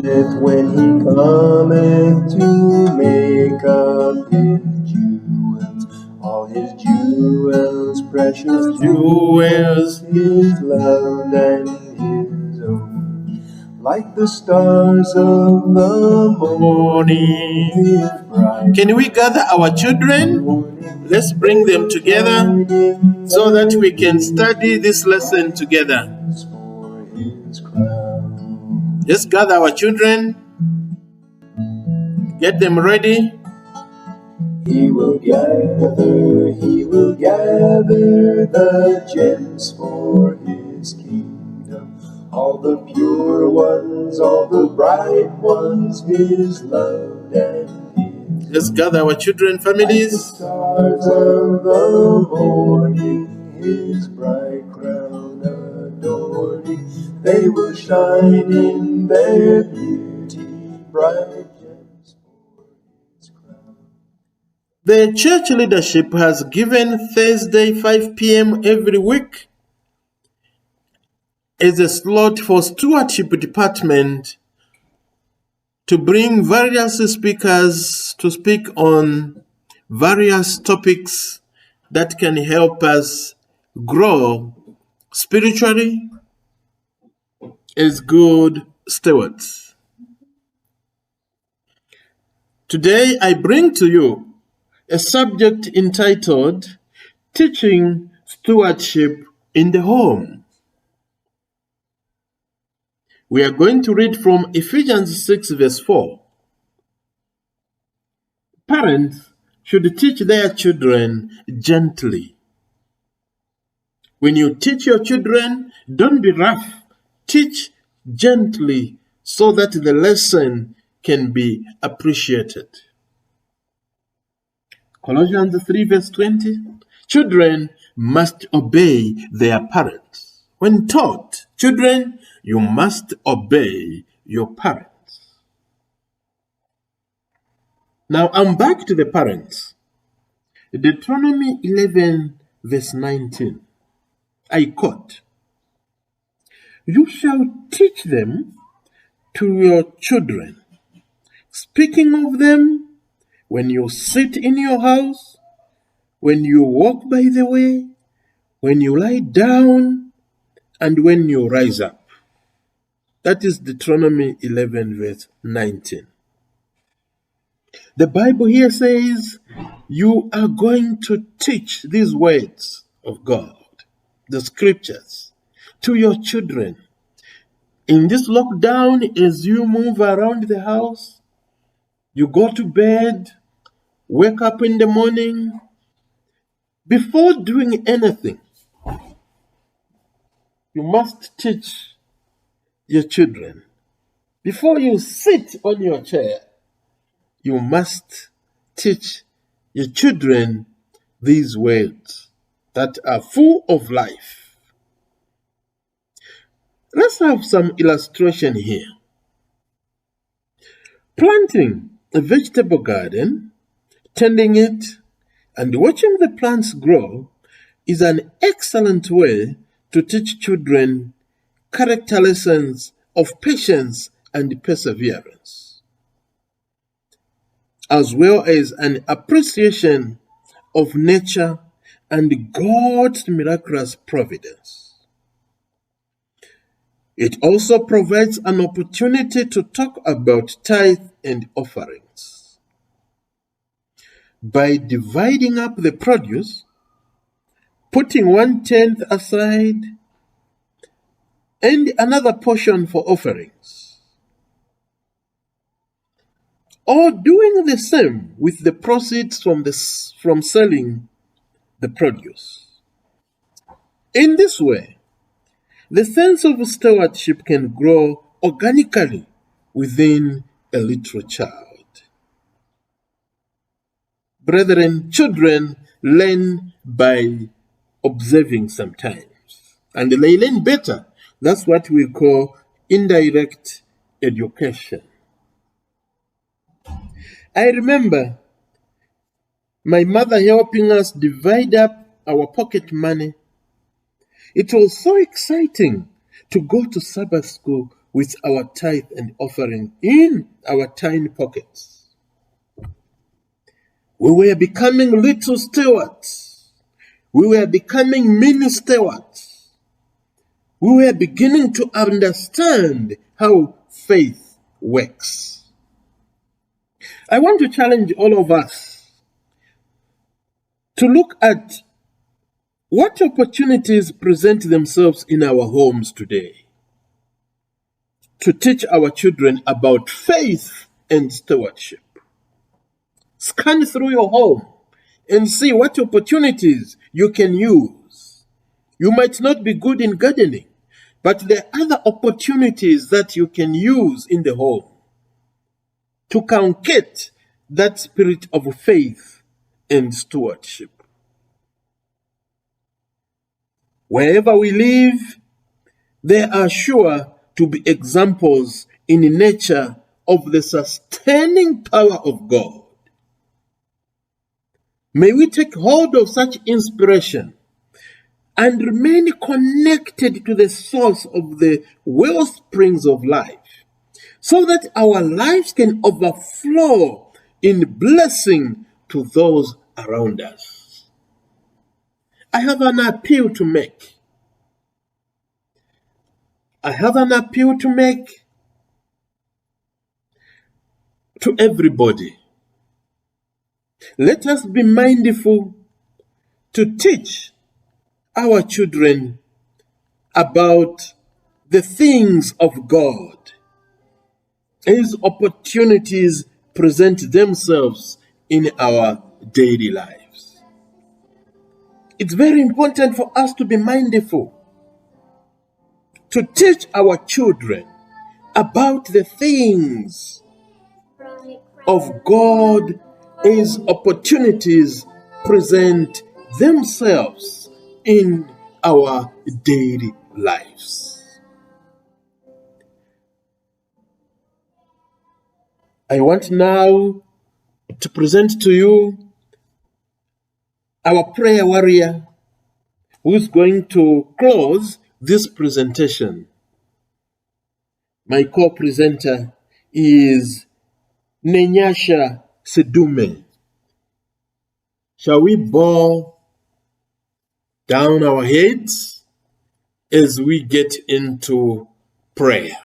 when he cometh to make up his jewels, all his jewels, precious jewels, his loved and his own. Like the stars of the morning, his bright. Can we gather our children? Let's bring them together so that we can study this lesson together. For his crown. Let's gather our children, get them ready. He will gather the gems for his kingdom, all the pure ones, all the bright ones, his loved and his. Let's gather our children, families. The stars of the morning, his bright crown adorning, they will shine in their beauty, bright gems for his crown. The church leadership has given Thursday 5 p.m. every week as a slot for stewardship department to bring various speakers to speak on various topics that can help us grow spiritually as good stewards. Today I bring to you a subject entitled Teaching Stewardship in the Home. We are going to read from Ephesians 6 verse 4. Parents should teach their children gently. When you teach your children, don't be rough. Teach gently so that the lesson can be appreciated. Colossians 3 verse 20. Children must obey their parents. When taught, children, you must obey your parents. Now I'm back to the parents. Deuteronomy 11 verse 19. I quote, "You shall teach them to your children, speaking of them when you sit in your house, when you walk by the way, when you lie down, and when you rise up." That is Deuteronomy 11 verse 19. The Bible here says you are going to teach these words of God, the scriptures, to your children. In this lockdown, as you move around the house, you go to bed, wake up in the morning, before doing anything, you must teach your children. Before you sit on your chair, you must teach your children these words that are full of life. Let's have some illustration here. Planting a vegetable garden, tending it, and watching the plants grow is an excellent way to teach children character lessons of patience and perseverance, as well as an appreciation of nature and God's miraculous providence. It also provides an opportunity to talk about tithe and offerings. By dividing up the produce, putting 1/10 aside, and another portion for offerings, or doing the same with the proceeds from selling the produce. In this way, the sense of stewardship can grow organically within a little child. Brethren, children learn by observing sometimes, and they learn better. That's what we call indirect education. I remember my mother helping us divide up our pocket money. It was so exciting to go to Sabbath school with our tithe and offering in our tiny pockets. We were becoming little stewards. We were becoming mini stewards. We were beginning to understand how faith works. I want to challenge all of us to look at what opportunities present themselves in our homes today to teach our children about faith and stewardship. Scan through your home and see what opportunities you can use. You might not be good in gardening, but there are other opportunities that you can use in the home to concat that spirit of faith and stewardship. Wherever we live, there are sure to be examples in nature of the sustaining power of God. May we take hold of such inspiration and remain connected to the source of the wellsprings of life, so that our lives can overflow in blessing to those around us. I have an appeal to make. To everybody. Let us be mindful to teach our children about the things of God as opportunities present themselves in our daily lives. It's very important for us to be mindful to teach our children about the things of God as opportunities present themselves in our daily lives. I want now to present to you our prayer warrior who is going to close this presentation. My co-presenter is Nenyasha Sedume. Shall we bow down our heads as we get into prayer?